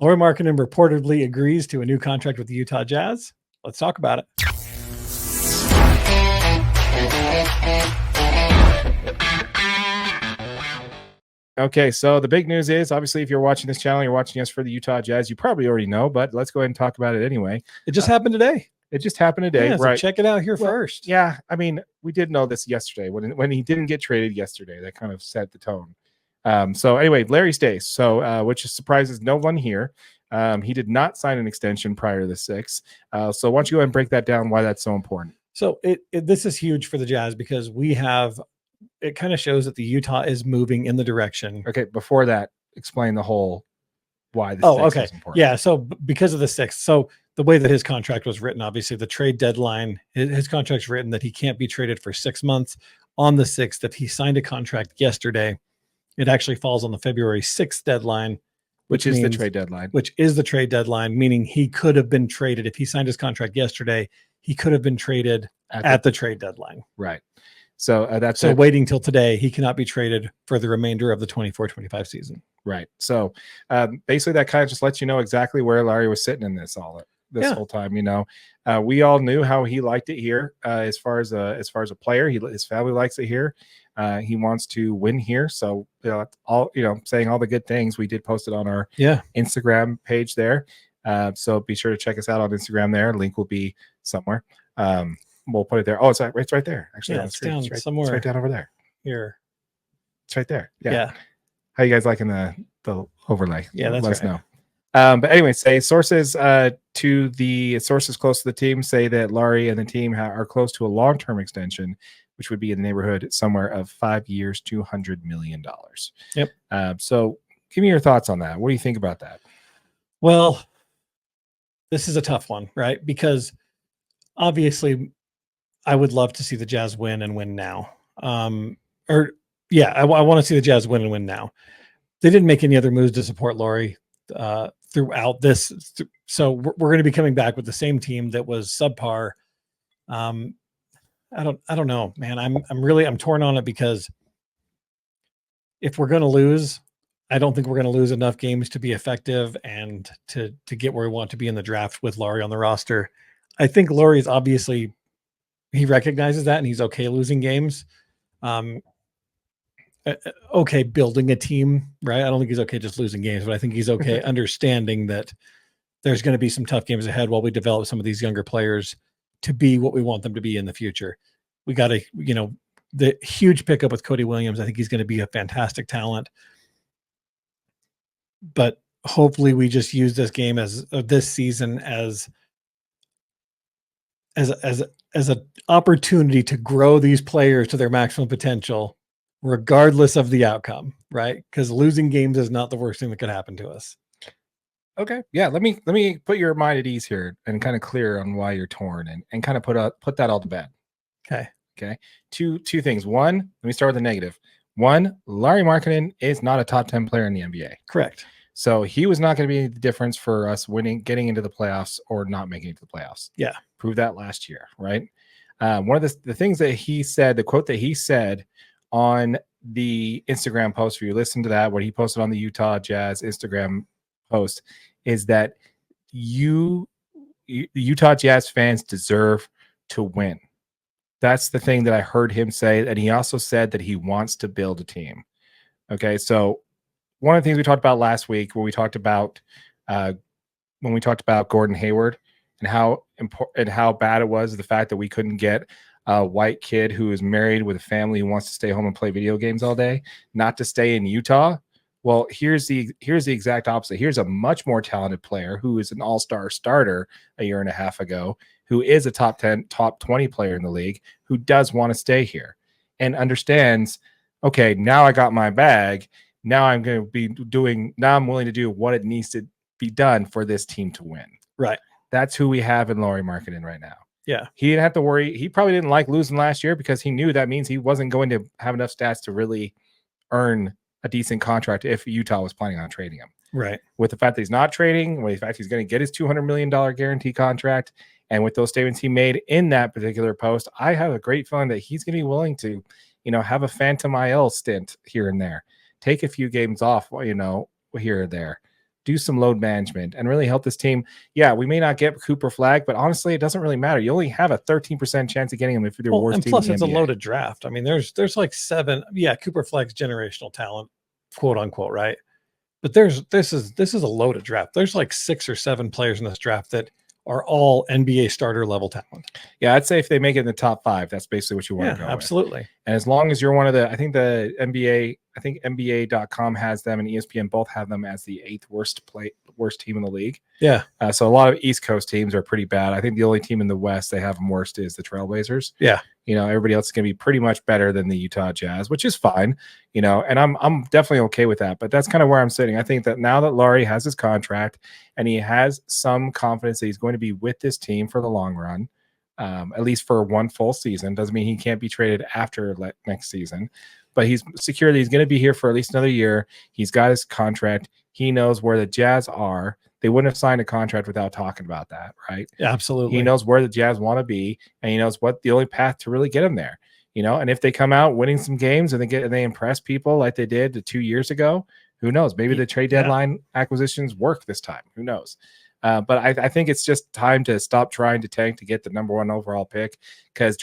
Lauri Markkanen reportedly agrees to a new contract with the Utah Jazz. Let's talk about it. Okay, so the big news is, obviously, if you're watching this channel, you're watching us for the Utah Jazz, you probably already know, but let's go ahead and talk about it anyway. It just happened today. It just happened today, Yeah, right? So check it out here first. Yeah, I mean, we did know this yesterday when he didn't get traded yesterday. That kind of set the tone. So anyway, Larry stays. So which surprises no one here. He did not sign an extension prior to the 6th. So why don't you go ahead and break that down? Why that's so important? So this is huge for the Jazz because it kind of shows that the Utah is moving in the direction. Okay, before that, explain the whole why the 6th is important. Yeah, so because of the 6th. So the way that his contract was written, obviously the trade deadline, his contract's written that he can't be traded for 6 months. On the 6th, if he signed a contract yesterday, it actually falls on the February 6th deadline, which is the trade deadline. Which is the trade deadline, meaning he could have been traded. If he signed his contract yesterday, he could have been traded at the trade deadline. Right. So waiting till today, he cannot be traded for the remainder of the 24-25 season. Right. So basically that kind of just lets you know exactly where Larry was sitting in this whole time. We all knew how he liked it here. As far as a player, his family likes it here. He wants to win here. So saying all the good things. We did post it on our Instagram page there. So be sure to check us out on Instagram there. Link will be somewhere. We'll put it there. Oh, it's right there. Actually, it's down somewhere. It's right down over there. Here. It's right there. Yeah. How you guys liking the overlay? Yeah, that's Let us know. But anyway, sources close to the team say that Lauri and the team are close to a long-term extension, which would be in the neighborhood somewhere of 5 years, $200 million. Yep. So give me your thoughts on that. What do you think about that? Well, this is a tough one, right? Because obviously I would love to see the Jazz win and win now. I want to see the Jazz win and win now. They didn't make any other moves to support Lauri throughout this. So we're going to be coming back with the same team that was subpar. I don't know, man. I'm torn on it because if we're going to lose, I don't think we're going to lose enough games to be effective and to get where we want to be in the draft with Lauri on the roster. I think Lauri is obviously, he recognizes that and he's okay losing games. Okay building a team, right? I don't think he's okay just losing games, but I think he's okay understanding that there's going to be some tough games ahead while we develop some of these younger players to be what we want them to be in the future. We got to, the huge pickup with Cody Williams. I think he's going to be a fantastic talent. But hopefully we just use this game this season as an opportunity to grow these players to their maximum potential, regardless of the outcome, right? Because losing games is not the worst thing that could happen to us. Okay. Yeah. Let me put your mind at ease here and kind of clear on why you're torn and kind of put that all to bed. Okay. Two things. One, let me start with the negative. One, Lauri Markkanen is not a top 10 player in the NBA. Correct. So he was not going to be the difference for us getting into the playoffs or not making it to the playoffs. Yeah. Proved that last year, right? One of the things that he said, the quote that he said on the Instagram post, for you listen to that, what he posted on the Utah Jazz Instagram post, is that the Utah Jazz fans deserve to win. That's the thing that I heard him say. And he also said that he wants to build a team. Okay. So one of the things we talked about last week, when we talked about Gordon Hayward and how bad it was, the fact that we couldn't get a white kid who is married with a family who wants to stay home and play video games all day, not to stay in Utah. Well, here's the exact opposite. Here's a much more talented player who is an all-star starter a year and a half ago, who is a top 10, top 20 player in the league, who does want to stay here and understands, okay, now I got my bag. Now I'm going to be now I'm willing to do what it needs to be done for this team to win. Right. That's who we have in Lauri Markkanen right now. Yeah. He didn't have to worry. He probably didn't like losing last year because he knew that means he wasn't going to have enough stats to really earn a decent contract if Utah was planning on trading him. Right. With the fact that he's not trading, with the fact he's going to get his $200 million guarantee contract, and with those statements he made in that particular post, I have a great feeling that he's going to be willing to, have a phantom IL stint here and there, take a few games off, here or there. do some load management, and really help this team. Yeah, we may not get Cooper Flag, but honestly, it doesn't really matter. You only have a 13% chance of getting him if you're the worst and team plus in the it's NBA. a loaded draft. I mean, there's like 7. Yeah, Cooper Flag's generational talent, quote unquote, right? But this is a loaded draft. There's like 6 or 7 players in this draft that are all NBA starter level talent. Yeah, I'd say if they make it in the top 5, that's basically what you want to go absolutely. with. And as long as you're one of the, I think NBA.com has them and ESPN both have them as the 8th worst team in the league. Yeah. So a lot of East Coast teams are pretty bad. I think the only team in the West they have them worst is the Trailblazers. Yeah. Everybody else is going to be pretty much better than the Utah Jazz, which is fine. And I'm definitely okay with that. But that's kind of where I'm sitting. I think that now that Lauri has his contract and he has some confidence that he's going to be with this team for the long run, at least for one full season, doesn't mean he can't be traded after next season. But he's secure that he's going to be here for at least another year. He's got his contract. He knows where the Jazz are. They wouldn't have signed a contract without talking about that, right? Yeah, absolutely. He knows where the Jazz want to be, and he knows what the only path to really get him there. And if they come out winning some games and they impress people like they did 2 years ago, who knows? Maybe the trade deadline acquisitions work this time. Who knows? But I think it's just time to stop trying to tank to get the number 1 overall pick, because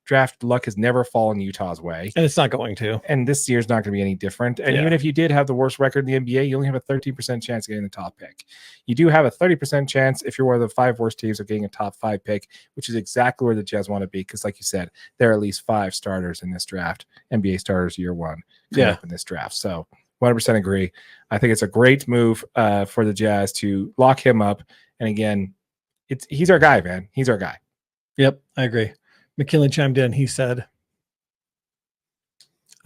draft luck has never fallen Utah's way. And it's not going to. And this year's not going to be any different. And even if you did have the worst record in the NBA, you only have a 13% chance of getting the top pick. You do have a 30% chance if you're one of the 5 worst teams of getting a top 5 pick, which is exactly where the Jazz want to be. Because like you said, there are at least 5 starters in this draft, NBA starters year 1 up in this draft. So 100% agree. I think it's a great move for the Jazz to lock him up. And again, he's our guy, man. He's our guy. Yep, I agree. McKinley chimed in. He said,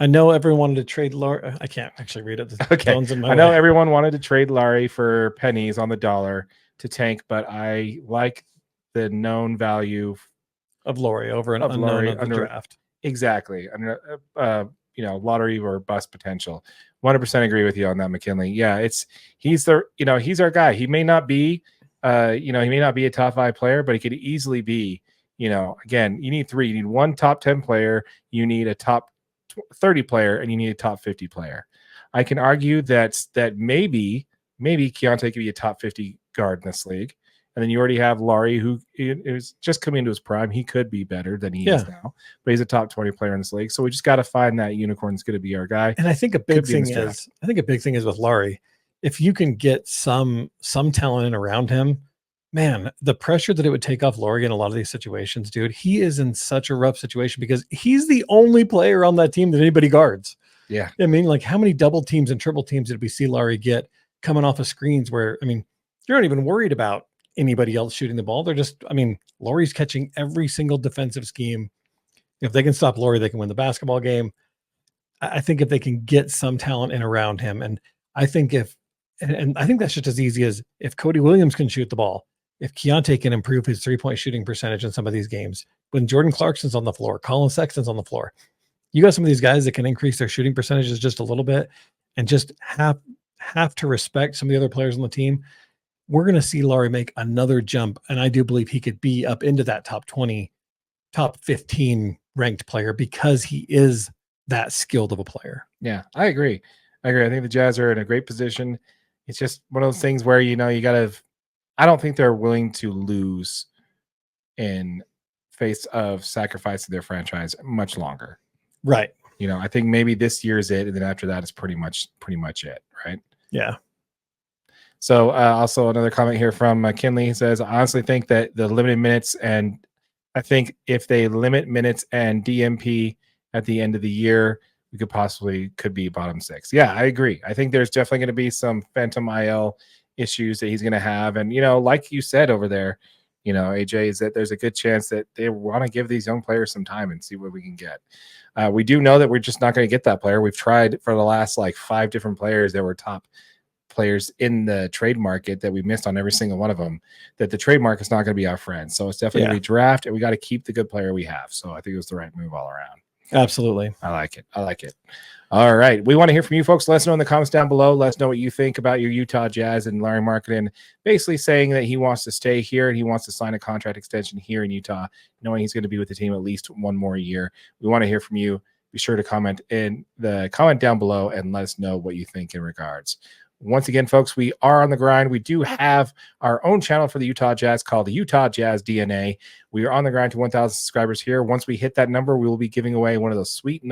I know everyone wanted to trade Lauri. I can't actually read it. Okay. I know everyone wanted to trade Lauri for pennies on the dollar to tank, but I like the known value of Lauri over an unknown of the draft. Exactly. Lottery or bust potential. 100% agree with you on that, McKinley. Yeah, he's our guy. He may not be a top 5 player, but he could easily be. Again, you need 3. You need 1 top 10 player, you need a top 30 player, and you need a top 50 player. I can argue that maybe Keontae could be a top 50 guard in this league. And then you already have Lauri, who is just coming into his prime. He could be better than he is now, but he's a top 20 player in this league. So we just got to find that unicorn that's going to be our guy. And I think a big thing is with Lauri, if you can get some talent in around him, man, the pressure that it would take off Lauri in a lot of these situations, dude, he is in such a rough situation because he's the only player on that team that anybody guards. Yeah. I mean, like how many double teams and triple teams did we see Lauri get coming off of screens where, I mean, you're not even worried about anybody else shooting the ball. They're just, I mean, Lauri's catching every single defensive scheme. If they can stop Lauri, they can win the basketball game. I think if they can get some talent in around him, and I think I think that's just as easy as if Cody Williams can shoot the ball, if Keontae can improve his 3-point shooting percentage in some of these games, when Jordan Clarkson's on the floor, Colin Sexton's on the floor, you got some of these guys that can increase their shooting percentages just a little bit and just have to respect some of the other players on the team. We're going to see Lauri make another jump. And I do believe he could be up into that top 20, top 15 ranked player because he is that skilled of a player. Yeah, I agree. I think the Jazz are in a great position. It's just one of those things where, you got to, I don't think they're willing to lose in face of sacrificing their franchise much longer. Right. I think maybe this year is it. And then after that, it's pretty much it. Right. Yeah. So also another comment here from Kinley. He says, I honestly think that the limited minutes, and I think if they limit minutes and DMP at the end of the year, we could be bottom 6. Yeah, I agree. I think there's definitely going to be some phantom IL issues that he's going to have. And, like you said over there, AJ, is that there's a good chance that they want to give these young players some time and see what we can get. We do know that we're just not going to get that player. We've tried for the last 5 different players that were top players in the trade market that we missed on every single one of them, that the trade market is not going to be our friend. So it's definitely going to be draft, and we got to keep the good player we have. So I think it was the right move all around. Absolutely. I like it. All right. We want to hear from you folks. Let us know in the comments down below. Let us know what you think about your Utah Jazz and Lauri Markkanen basically saying that he wants to stay here and he wants to sign a contract extension here in Utah, knowing he's going to be with the team at least one more year. We want to hear from you. Be sure to comment in the comment down below and let us know what you think in regards. Once again, folks, we are on the grind. We do have our own channel for the Utah Jazz called the Utah Jazz DNA. We are on the grind to 1,000 subscribers here. Once we hit that number, we will be giving away one of those sweet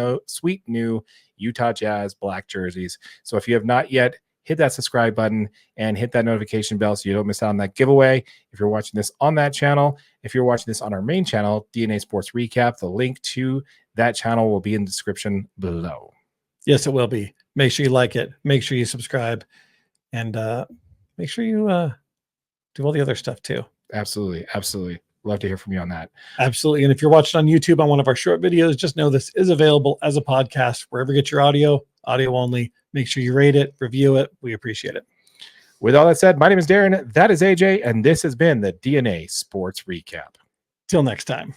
new Utah Jazz black jerseys. So if you have not yet, hit that subscribe button and hit that notification bell so you don't miss out on that giveaway. If you're watching this on that channel, if you're watching this on our main channel, DNA Sports Recap, the link to that channel will be in the description below. Yes, it will be. Make sure you like it. Make sure you subscribe, and make sure you do all the other stuff too. Absolutely. Absolutely. Love to hear from you on that. Absolutely. And if you're watching on YouTube on one of our short videos, just know this is available as a podcast wherever you get your audio only. Make sure you rate it, review it. We appreciate it. With all that said, my name is Darren. That is AJ, and this has been the DNA Sports Recap. Till next time.